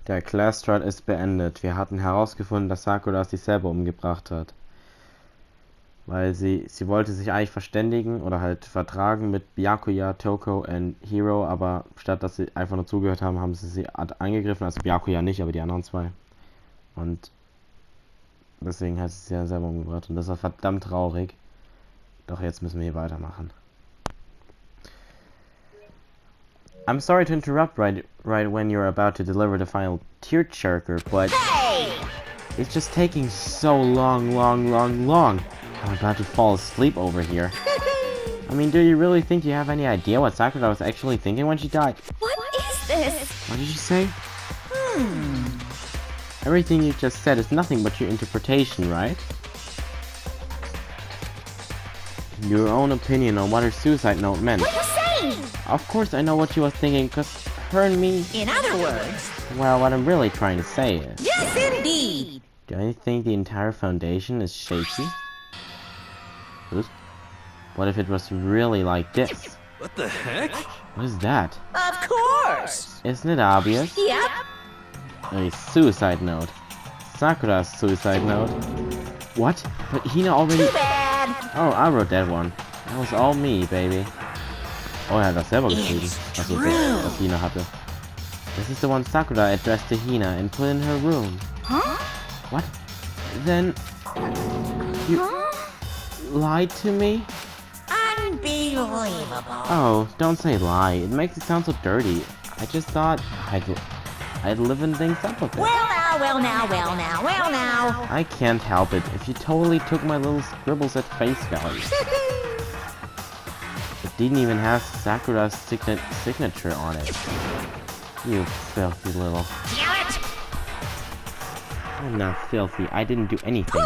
Der Classstreit ist beendet. Wir hatten herausgefunden, dass Sakura sich selber umgebracht hat. Weil sie wollte sich eigentlich verständigen oder halt vertragen mit Byakuya, Toko und Hiro, aber statt dass sie einfach nur zugehört haben, haben sie angegriffen. Also Byakuya nicht, aber die anderen zwei. Und deswegen hat sie sich ja selber umgebracht. Und das war verdammt traurig. Doch jetzt müssen wir hier weitermachen. I'm sorry to interrupt right when you're about to deliver the final tearjerker, but it's just taking so long. I'm about to fall asleep over here. I mean, do you really think you have any idea what Sakura was actually thinking when she died? What is this? What did you say? Everything you just said is nothing but your interpretation, right? Your own opinion on what her suicide note meant. What are you saying? Of course I know what she was thinking, because her and me... In other words... Well, what I'm really trying to say is... Yes, indeed! Do you think the entire foundation is shaky? Oops. What if it was really like this? What the heck? What is that? Of course! Isn't it obvious? Yep. A suicide note. Sakura's suicide note. What? But Hina already... Too bad! Oh, I wrote that one. That was all me, baby. Oh, er hat das selber geschrieben. Also, was Hina hatte. This is the one Sakura addressed to Hina and put in her room. Huh? What? Then... You... lied to me? Unbelievable. Oh, don't say lie. It makes it sound so dirty. I just thought I'd liven things up a bit. Well now. I can't help it if you totally took my little scribbles at face value. It didn't even have Sakura's signature on it. You filthy little... Damn it! I'm not filthy. I didn't do anything.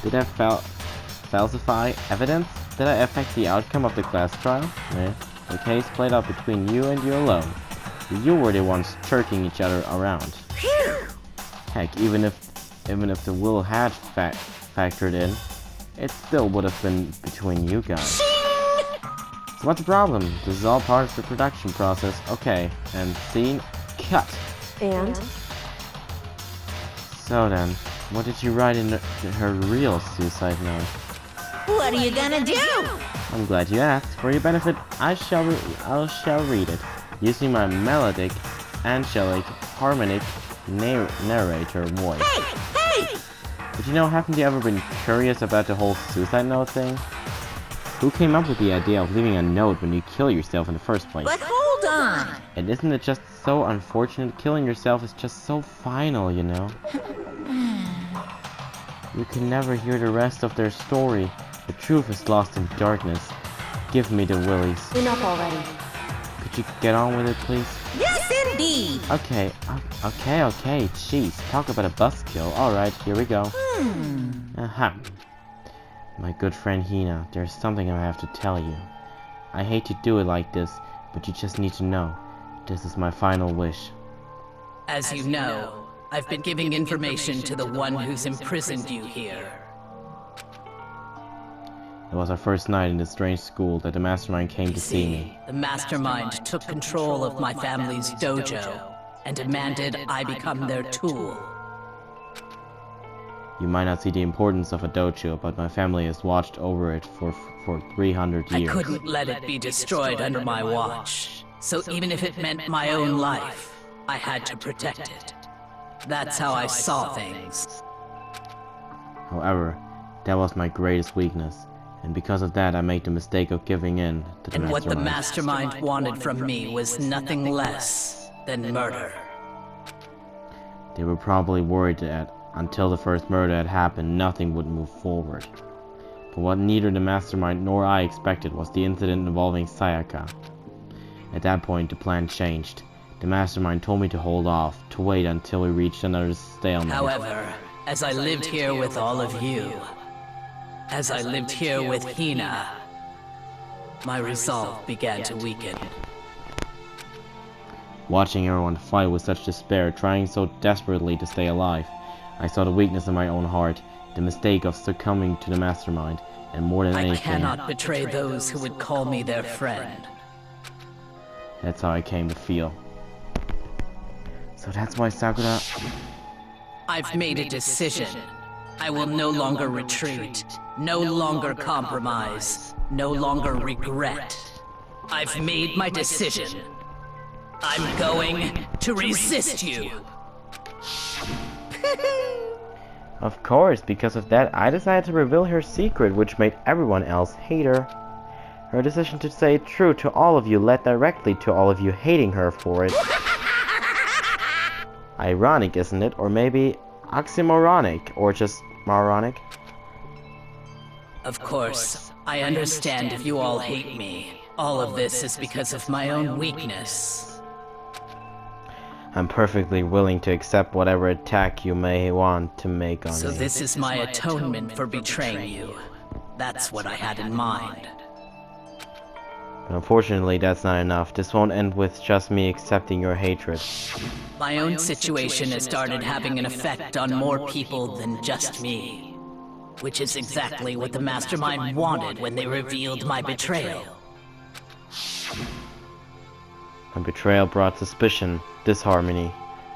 Did I falsify evidence? Did I affect the outcome of the class trial? Eh? The case played out between you and you alone. You were the ones jerking each other around. Heck, even if the will had factored in, it still would have been between you guys. So what's the problem? This is all part of the production process. Okay, and scene, cut. And? So then, what did you write in her real suicide note? What are you gonna do? I'm glad you asked. For your benefit, I shall read it, using my melodic, angelic, harmonic narrator voice. Hey! But you know, haven't you ever been curious about the whole suicide note thing? Who came up with the idea of leaving a note when you kill yourself in the first place? But hold on. And isn't it just so unfortunate? Killing yourself is just so final, you know? You can never hear the rest of their story. The truth is lost in darkness. Give me the willies. Enough already. Could you get on with it, please? Yes, indeed. Okay. Jeez, talk about a buzzkill. Alright, here we go. Aha. My good friend Hina, there's something I have to tell you. I hate to do it like this, but you just need to know. This is my final wish. As you know, I've been giving information to the one who's imprisoned you here. It was our first night in this strange school that the mastermind came to see me. The mastermind took control of my family's dojo and demanded I become their tool. You might not see the importance of a dojo, but my family has watched over it for 300 years. I couldn't let it be destroyed under my watch. So even if it meant my own life, I had to protect it. That's how I saw things. However, that was my greatest weakness, and because of that I made the mistake of giving in to the And mastermind. what the mastermind wanted from me was nothing less than murder. They were probably worried that until the first murder had happened, nothing would move forward. But what neither the mastermind nor I expected was the incident involving Sayaka. At that point, the plan changed. The mastermind told me to hold off, to wait until we reached another stalemate. However, as I lived here with all of you, as I lived here with Hina, my resolve began to weaken. Watching everyone fight with such despair, trying so desperately to stay alive, I saw the weakness in my own heart, the mistake of succumbing to the mastermind, and more than anything, I cannot betray those who would call me their friend. that's how I came to feel. So that's why Sakura... I've made a decision. I will no longer retreat, no longer compromise, no longer regret. I've made my decision. I'm going to resist you. Of course, because of that, I decided to reveal her secret, which made everyone else hate her. Her decision to stay true to all of you led directly to all of you hating her for it. Ironic, isn't it? Or maybe oxymoronic, or just moronic? Of course, I understand if you all hate me. All of this is because of my own weakness. I'm perfectly willing to accept whatever attack you may want to make on me. So this is my atonement for betraying you. That's what I had in mind. But unfortunately, that's not enough. This won't end with just me accepting your hatred. My own situation has started having an effect on more people than just me. Which is exactly what the Mastermind wanted when they revealed my betrayal. My betrayal brought suspicion, disharmony.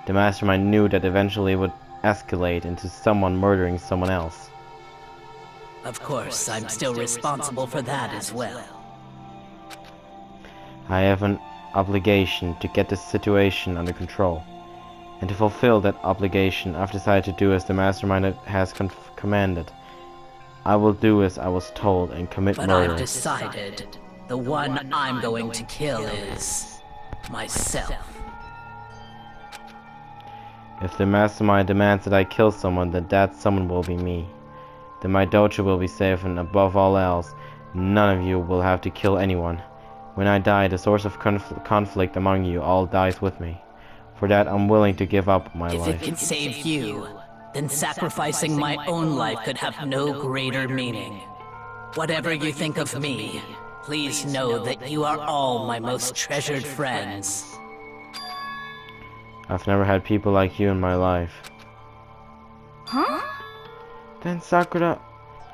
The Mastermind knew that eventually it would escalate into someone murdering someone else. Of course, I'm still responsible for that as well. I have an obligation to get this situation under control. And to fulfill that obligation, I've decided to do as the Mastermind has commanded. I will do as I was told and commit murder. But I've decided the one I'm going to kill is myself. If the Mastermind demands that I kill someone, then that someone will be me. Then my dojo will be safe, and above all else, none of you will have to kill anyone. When I die, the source of conflict among you all dies with me. For that, I'm willing to give up my life. If it can save you, then sacrificing my own life could have no greater meaning. Whatever you think of me, please know that you are all my most treasured friends. I've never had people like you in my life. Huh? Then Sakura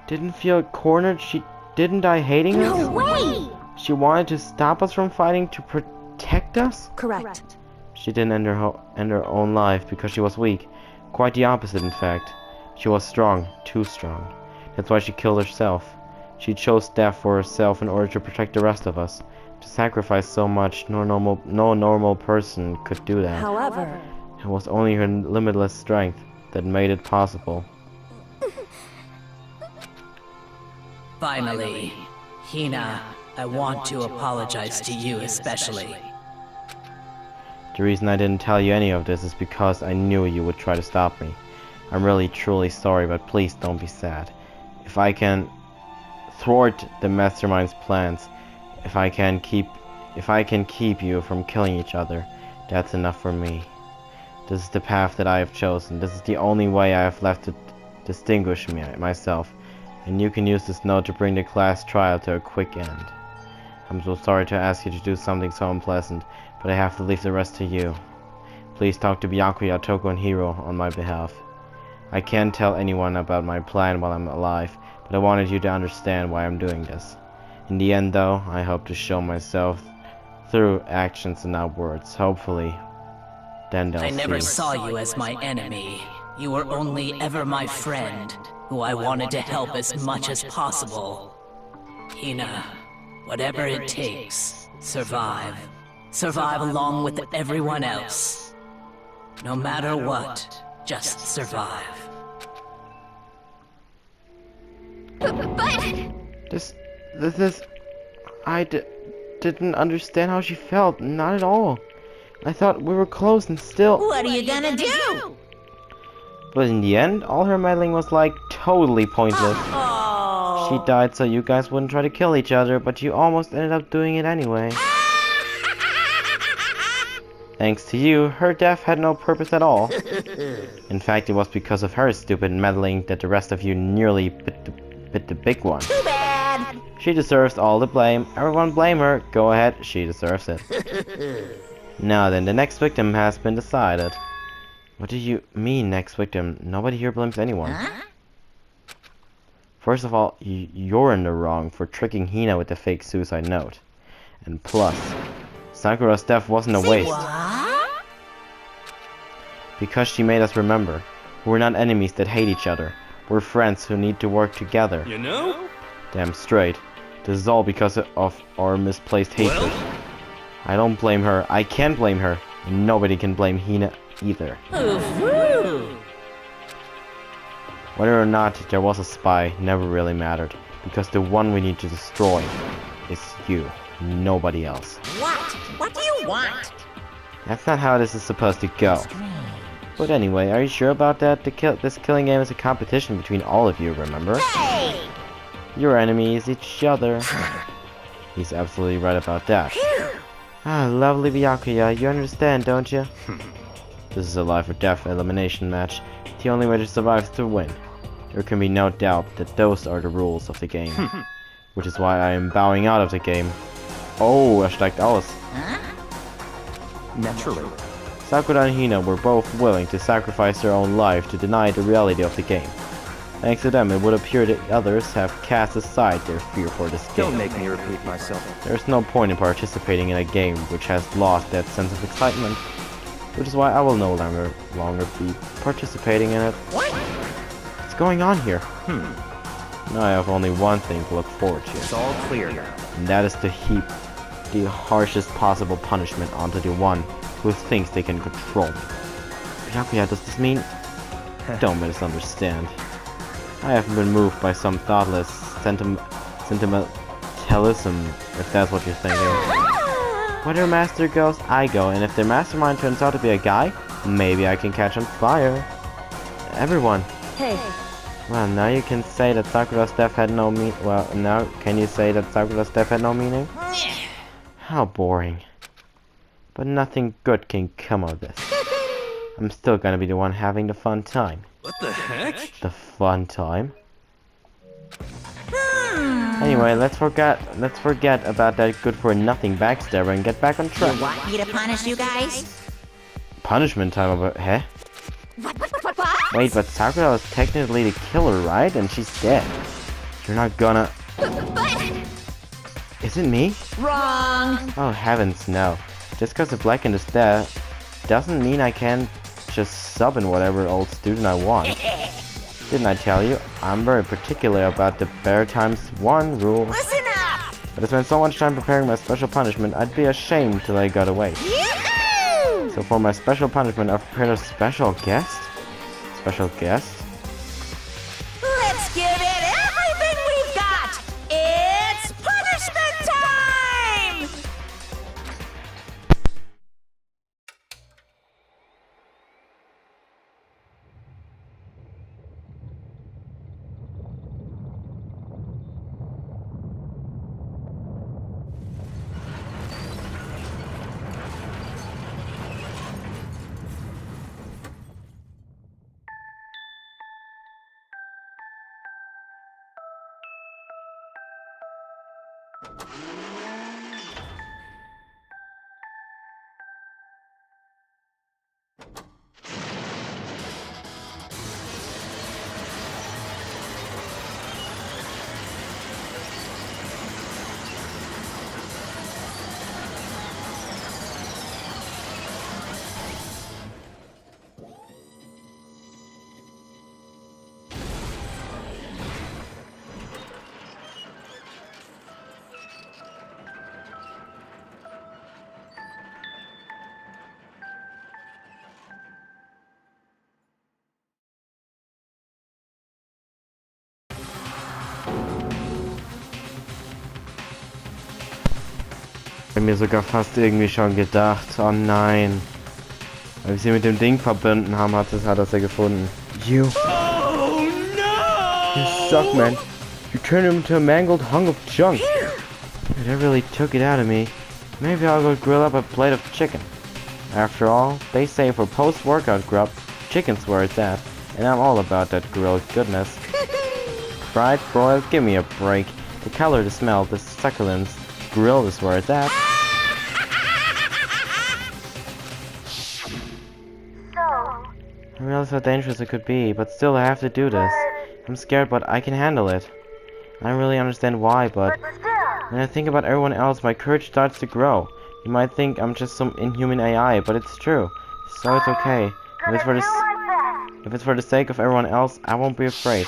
didn't feel cornered. She didn't die hating us? No way! She wanted to stop us from fighting to protect us? Correct. She didn't end her own life because she was weak. Quite the opposite, in fact. She was strong, too strong. That's why she killed herself. She chose death for herself in order to protect the rest of us. To sacrifice so much, no normal person could do that. However, It was only her limitless strength that made it possible. Finally, Hina, I want to apologize to you especially. The reason I didn't tell you any of this is because I knew you would try to stop me. I'm really truly sorry, but please don't be sad. If I can thwart the Mastermind's plans, if I can keep you from killing each other, that's enough for me. This is the path that I have chosen. This is the only way I have left to distinguish myself. And you can use this note to bring the class trial to a quick end. I'm so sorry to ask you to do something so unpleasant, but I have to leave the rest to you. Please talk to Byakuya, Toko, and Hiro on my behalf. I can't tell anyone about my plan while I'm alive, but I wanted you to understand why I'm doing this. In the end, though, I hope to show myself through actions and not words. Hopefully, then they'll see. I never saw you as my enemy. You were only ever my friend, who I wanted to help as much as possible. Hina, whatever it takes, survive. Survive along with everyone else. No matter what, just survive. I didn't understand how she felt, not at all. I thought we were close and still... What are you gonna do? But in the end, all her meddling was like totally pointless. Oh. She died so you guys wouldn't try to kill each other, but you almost ended up doing it anyway. Thanks to you, her death had no purpose at all. In fact, it was because of her stupid meddling that the rest of you nearly bit the big one. Too bad. She deserves all the blame. Everyone blame her. Go ahead, she deserves it. Now then, the next victim has been decided. What do you mean, next victim? Nobody here blames anyone. Huh? First of all, you're in the wrong for tricking Hina with the fake suicide note. And plus, Sakura's death wasn't a waste. What? Because she made us remember. We're not enemies that hate each other. We're friends who need to work together. You know? Damn straight. This is all because of our misplaced hatred. I don't blame her. I can't blame her. And nobody can blame Hina either. Whether or not there was a spy never really mattered. Because the one we need to destroy is you. Nobody else. What? What do you want? That's not how this is supposed to go. But anyway, are you sure about that? This killing game is a competition between all of you, remember? Hey! Your enemy is each other. He's absolutely right about that. Ah, lovely Byakuya, you understand, don't you? This is a life or death elimination match. The only way to survive is to win. There can be no doubt that those are the rules of the game. Which is why I am bowing out of the game. Oh, steigt aus. Naturally. Sakura and Hina were both willing to sacrifice their own life to deny the reality of the game. Thanks to them, it would appear that others have cast aside their fear for this Don't game. make me repeat myself. There's no point in participating in a game which has lost that sense of excitement, which is why I will no longer be participating in it. What? What's going on here? Now I have only one thing to look forward to, It's all clear now. and that is to heap the harshest possible punishment onto the one who thinks they can control me. Byakuya, does this mean? Don't misunderstand. I haven't been moved by some thoughtless sentimentalism, if that's what you're thinking. Where their master goes, I go, and if their mastermind turns out to be a guy, maybe I can catch on fire. Everyone. Hey. Well, now you can say that Sakura's death had no can you say that Sakura's death had no meaning? How boring. But nothing good can come of this. I'm still gonna be the one having the fun time. What the heck? The fun time? Anyway, let's forget about that good-for-nothing backstabber and get back on track. You want me to punish you guys? Punishment time about huh? What? Wait, but Sakura was technically the killer, right? And she's dead. You're not gonna... Is it me? Wrong. Oh heavens, no. Just because the blackened is dead doesn't mean I can't just sub in whatever old student I want. Didn't I tell you? I'm very particular about the bear times one rule. Listen up. But I spent so much time preparing my special punishment, I'd be ashamed till I got away. Yoo-hoo! So for my special punishment, I've prepared a special guest? Special guest? Let's give it everything we've got. It's punishment time. Ich hab mir sogar fast irgendwie schon gedacht, oh nein. Weil wir sie mit dem Ding verbunden haben, hat er sie gefunden. You. Oh no! You suck, man. You turned him into a mangled hunk of junk. That really took it out of me. Maybe I'll go grill up a plate of chicken. After all, they say for post-workout grub, chicken's where it's at. And I'm all about that grilled goodness. Fried, broiled, give me a break. The color, the smell, the succulence. Grilled is where it's at. I realize how dangerous it could be, but still I have to do this. I'm scared, but I can handle it. I don't really understand why, but when I think about everyone else, my courage starts to grow. You might think I'm just some inhuman AI, but it's true. So it's okay. If it's for if it's for the sake of everyone else, I won't be afraid.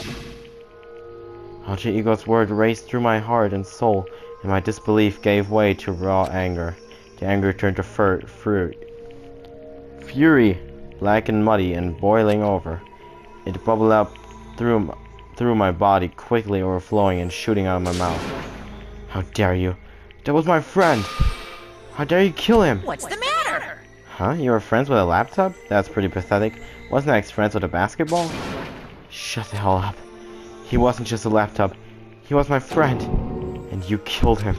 Alter Ego's word raced through my heart and soul, and my disbelief gave way to raw anger. The anger turned to fury, black and muddy and boiling over. It bubbled up through my body, quickly overflowing and shooting out of my mouth. How dare you? That was my friend! How dare you kill him? What's the matter? Huh? You were friends with a laptop? That's pretty pathetic. Wasn't X friends with a basketball? Shut the hell up. He wasn't just a laptop. He was my friend. And you killed him.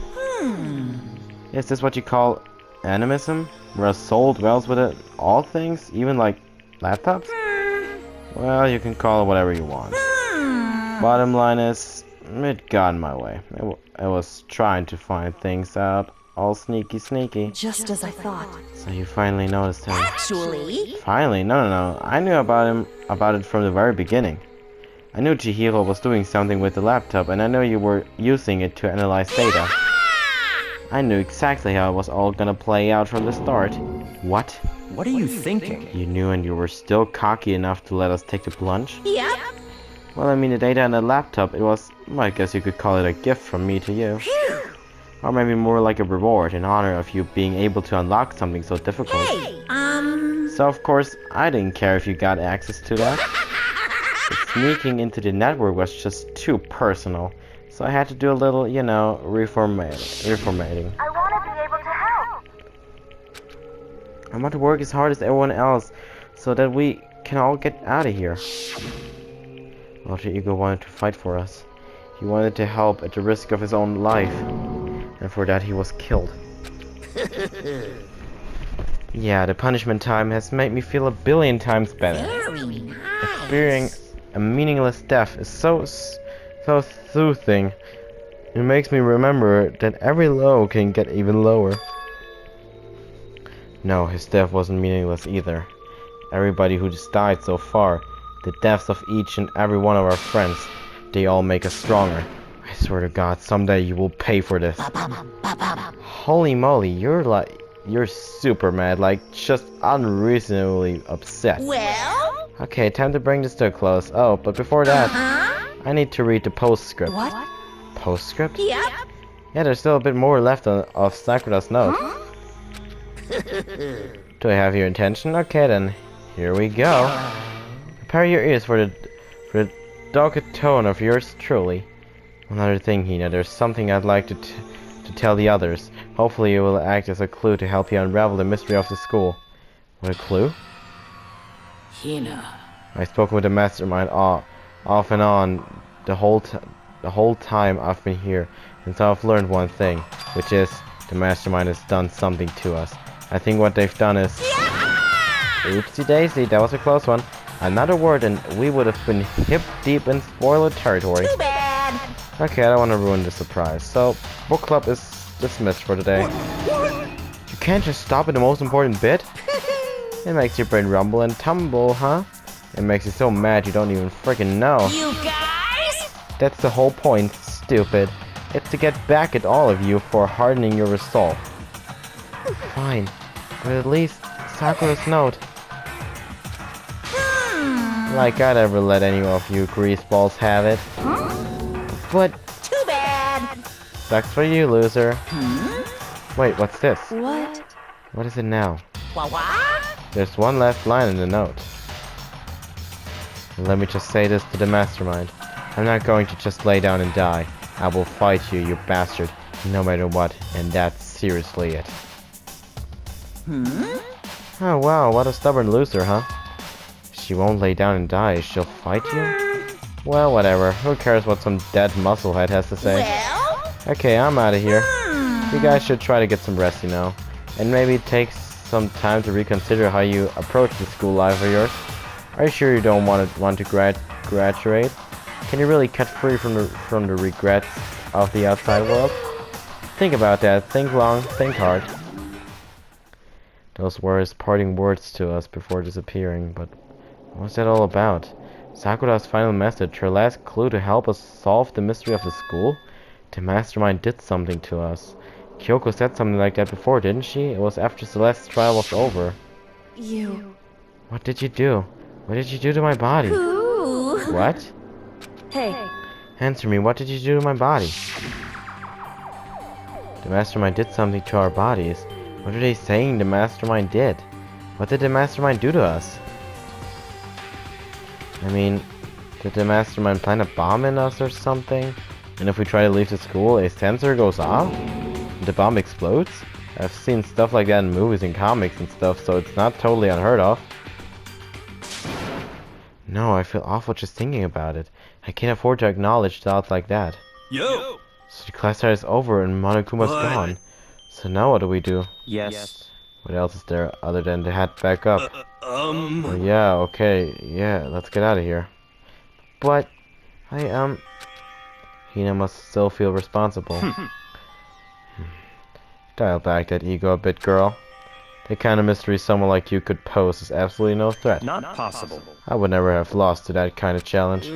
Is this what you call animism? Where a soul dwells within all things? Even like laptops? Well, you can call it whatever you want. Bottom line is, it got in my way. I was trying to find things out. All sneaky. Just as I thought. So you finally noticed him. Actually, Finally? No. I knew about it from the very beginning. I knew Chihiro was doing something with the laptop, and I knew you were using it to analyze data. I knew exactly how it was all gonna play out from the start. What? What are you thinking? You knew and you were still cocky enough to let us take the plunge? yep. Well, I mean, the data on the laptop, it was, well, I guess you could call it a gift from me to you. Or maybe more like a reward in honor of you being able to unlock something so difficult. Hey, So of course, I didn't care if you got access to that. But sneaking into the network was just too personal. So I had to do a little, you know, reformatting. I want to be able to help. I want to work as hard as everyone else so that we can all get out of here. Alter Ego wanted to fight for us. He wanted to help at the risk of his own life. And for that he was killed. Yeah, the punishment time has made me feel a billion times better. very nice. Experiencing a meaningless death is so soothing. It makes me remember that every low can get even lower. No, his death wasn't meaningless either. Everybody who just died so far, the deaths of each and every one of our friends, they all make us stronger. I swear to God, someday you will pay for this. Holy moly, you're super mad, like just unreasonably upset. Well? Okay, time to bring this to a close. Oh, but before that, Huh? I need to read the postscript. What? Postscript? Yep. Yeah, there's still a bit more left of Sakura's note. Do I have your attention? Okay then, here we go. Prepare your ears for the dogged tone of yours truly. Another thing, Hina, there's something I'd like to tell the others. Hopefully it will act as a clue to help you unravel the mystery of the school. What a clue? Hina. I've spoken with the mastermind off and on the whole time I've been here, and so I've learned one thing, which is the mastermind has done something to us. I think what they've done is... Oopsie daisy, that was a close one. Another word and we would have been hip deep in spoiler territory. Too bad. Okay, I don't want to ruin the surprise. So, book club is dismissed for today. You can't just stop at the most important bit? It makes your brain rumble and tumble, huh? It makes you so mad you don't even freaking know. You guys? That's the whole point, stupid. It's to get back at all of you for hardening your resolve. Fine, but at least Sakura's note. Like I'd ever let any of you greaseballs have it. But Too bad. sucks for you, loser. Wait, what's this? What? What is it now? What? There's one last line in the note. Let me just say this to the mastermind. I'm not going to just lay down and die. I will fight you, you bastard, no matter what, and that's seriously it. Oh wow, what a stubborn loser, huh? She won't lay down and die, she'll fight you? Well, whatever, who cares what some dead musclehead has to say? Well? Okay, I'm out of here. You guys should try to get some rest, you know. And maybe take some time to reconsider how you approach the school life of yours. Are you sure you don't want to graduate? Can you really cut free from the regrets of the outside world? Think about that. Think long. Think hard. Those were his parting words to us before disappearing, but what was that all about? Sakura's final message, her last clue to help us solve the mystery of the school? The mastermind did something to us. Kyoko said something like that before, didn't she? It was after Celeste's trial was over. You What did you do? What did you do to my body? Ooh. What? Hey. Answer me, what did you do to my body? The mastermind did something to our bodies. What are they saying the mastermind did? What did the mastermind do to us? I mean, did the mastermind plant a bomb in us or something? And if we try to leave the school, a sensor goes off? And the bomb explodes? I've seen stuff like that in movies and comics and stuff, so it's not totally unheard of. No, I feel awful just thinking about it. I can't afford to acknowledge thoughts like that. Yo! So the class start is over and Monokuma's What? gone. So now what do we do? Yes. What else is there other than to head back up? Oh, Um... yeah, okay, yeah, let's get out of here. But, Hina must still feel responsible. Dial back that ego a bit, girl. The kind of mystery someone like you could pose is absolutely no threat. Not possible. I would never have lost to that kind of challenge.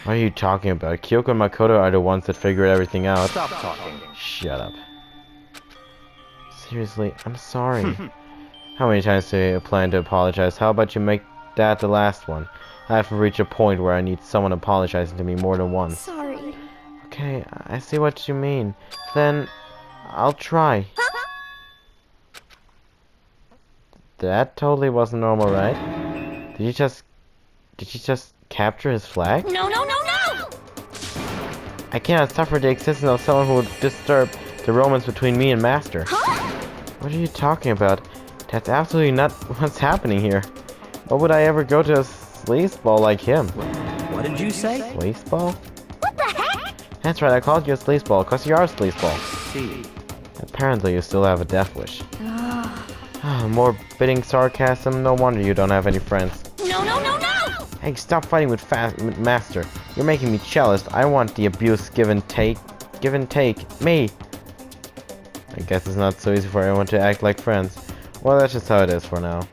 What are you talking about? Kyoko and Makoto are the ones that figured everything out. Stop talking. Shut up. Seriously, I'm sorry. How many times do you plan to apologize? How about you make that the last one? I have reached a point where I need someone apologizing to me more than once. Sorry. Okay, I see what you mean. Then, I'll try. That totally wasn't normal, right? Did you just capture his flag? No, no, no, no! I cannot suffer the existence of someone who would disturb the romance between me and Master. What are you talking about? That's absolutely not what's happening here. Why would I ever go to a sleazeball like him? What did you say? Sleazeball? What the heck? That's right, I called you a sleazeball, cause you are a sleazeball. See. Apparently you still have a death wish. More biting sarcasm, no wonder you don't have any friends. No, no, no, no! Hey, stop fighting with Master. You're making me jealous. I want the abuse give and take. Give and take. Me! I guess it's not so easy for everyone to act like friends. Well, that's just how it is for now.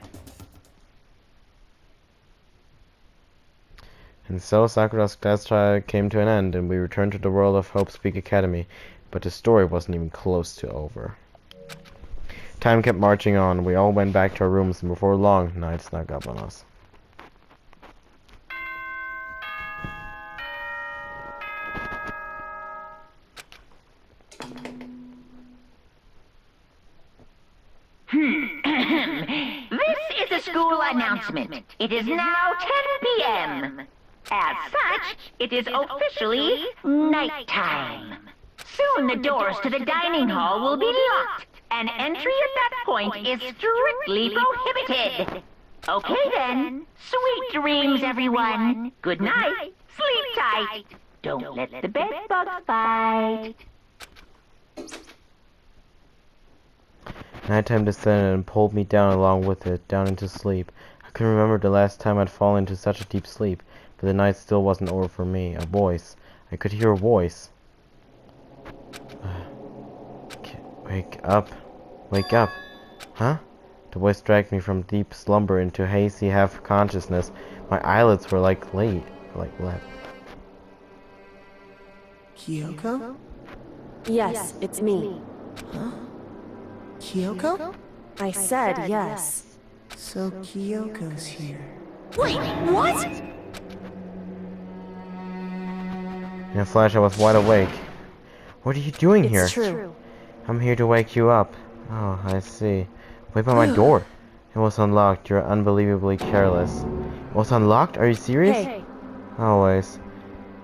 And so Sakura's class trial came to an end, and we returned to the world of Hope's Peak Academy. But the story wasn't even close to over. Time kept marching on. We all went back to our rooms, and before long, night snuck up on us. This is a school announcement. It is now 10 p.m. As such, it is officially nighttime. Soon the doors to the dining hall will be locked, and entry at that point is strictly prohibited. Okay then. Sweet dreams, everyone. Good night. Sleep tight. Don't let the bed bugs bite. Nighttime descended and pulled me down along with it, down into sleep. I couldn't remember the last time I'd fallen into such a deep sleep, but the night still wasn't over for me. A voice. I could hear a voice. Wake up. Wake up. Huh? The voice dragged me from deep slumber into hazy half-consciousness. My eyelids were like lead. Kyoko? Yes, it's me. Kyoko? I said yes. So Kyoko's here. Wait, what? In a flash, I was wide awake. What are you doing here? It's true. I'm here to wake you up. Oh, I see. Wait by my door. It was unlocked. You're unbelievably careless. It was unlocked? Are you serious? Hey, Always.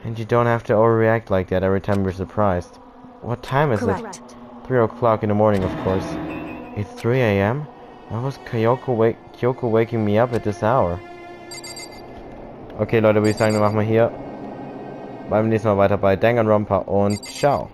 And you don't have to overreact like that every time you're surprised. What time is correct. it? 3 o'clock in the morning, of course. It's 3 a.m.? Why was Kyoko waking me up at this hour? Okay, Leute, würde ich sagen, dann machen wir hier beim nächsten Mal weiter bei Danganronpa und ciao.